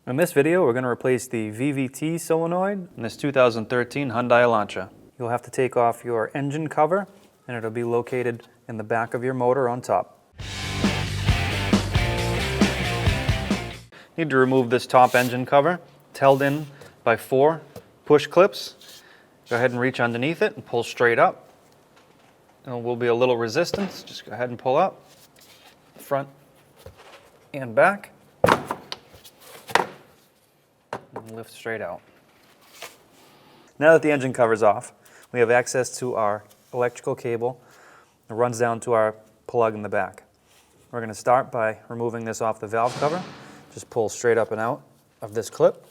In this video, we're going to replace the VVT solenoid in this 2013 Hyundai Elantra. You'll have to take off your engine cover, and it'll be located in the back of your motor on top. You need to remove this top engine cover. It's held in by 4 push clips. Go ahead and reach underneath it and pull straight up. And there will be a little resistance. Just go ahead and pull up, front and back. And lift straight out. Now that the engine cover's off, we have access to our electrical cable that runs down to our plug in the back. We're going to start by removing this off the valve cover. Just pull straight up and out of this clip.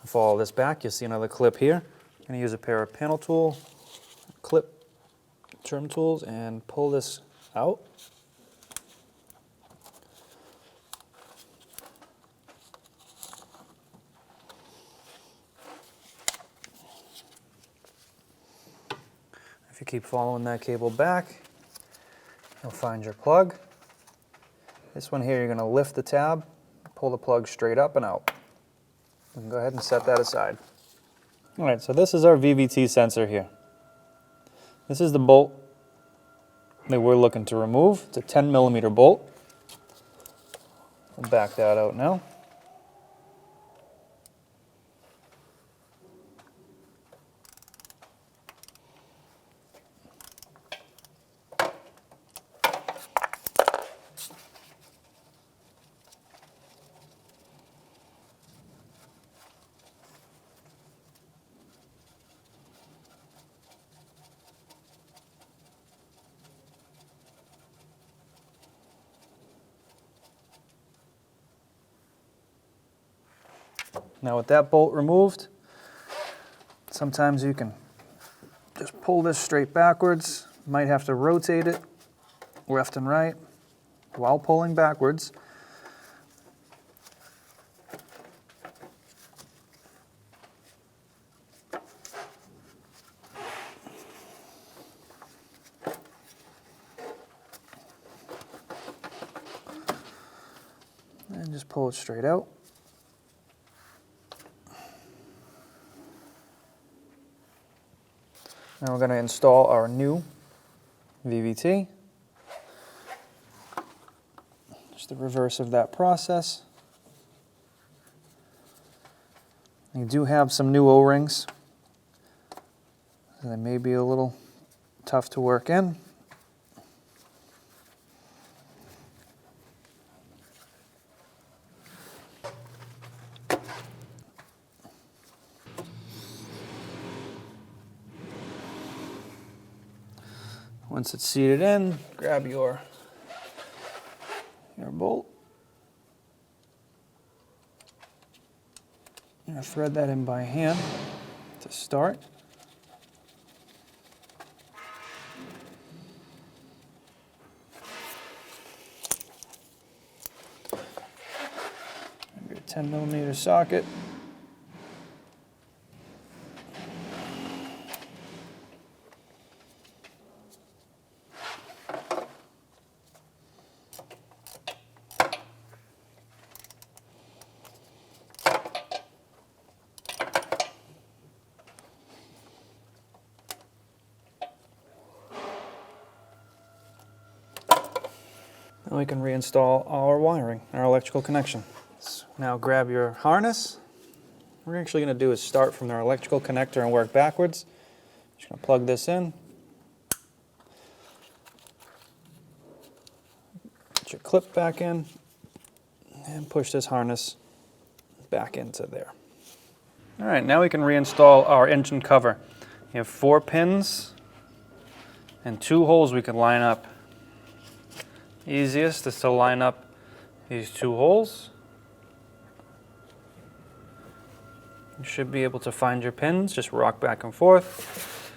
Follow this back, you'll see another clip here. I'm going to use a pair of panel tool, clip, trim tools, and pull this out. If you keep following that cable back, you'll find your plug. This one here, you're going to lift the tab, pull the plug straight up and out. We can go ahead and set that aside. All right, so this is our VVT sensor here. This is the bolt that we're looking to remove. It's a 10mm bolt. We'll back that out now. Now with that bolt removed, sometimes you can just pull this straight backwards. You might have to rotate it left and right while pulling backwards. And just pull it straight out. Now we're going to install our new VVT. Just the reverse of that process. You do have some new O-rings. They may be a little tough to work in. Once it's seated in, grab your bolt. I'm going to thread that in by hand to start. Your 10mm socket. And we can reinstall our wiring, our electrical connection. So now grab your harness. What we're actually going to do is start from our electrical connector and work backwards. Just going to plug this in. Put your clip back in and push this harness back into there. All right, now we can reinstall our engine cover. You have 4 pins and 2 holes we can line up. Easiest is to line up these 2 holes. You should be able to find your pins, just rock back and forth.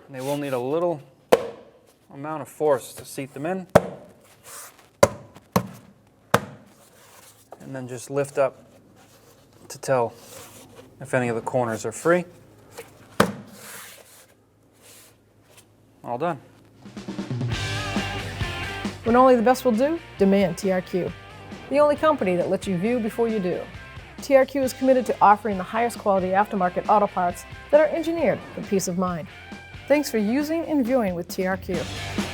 They will need a little amount of force to seat them in. And then just lift up to tell if any of the corners are free. All done. When only the best will do, demand TRQ. the only company that lets you view before you do. TRQ is committed to offering the highest quality aftermarket auto parts that are engineered for peace of mind. Thanks for using and viewing with TRQ.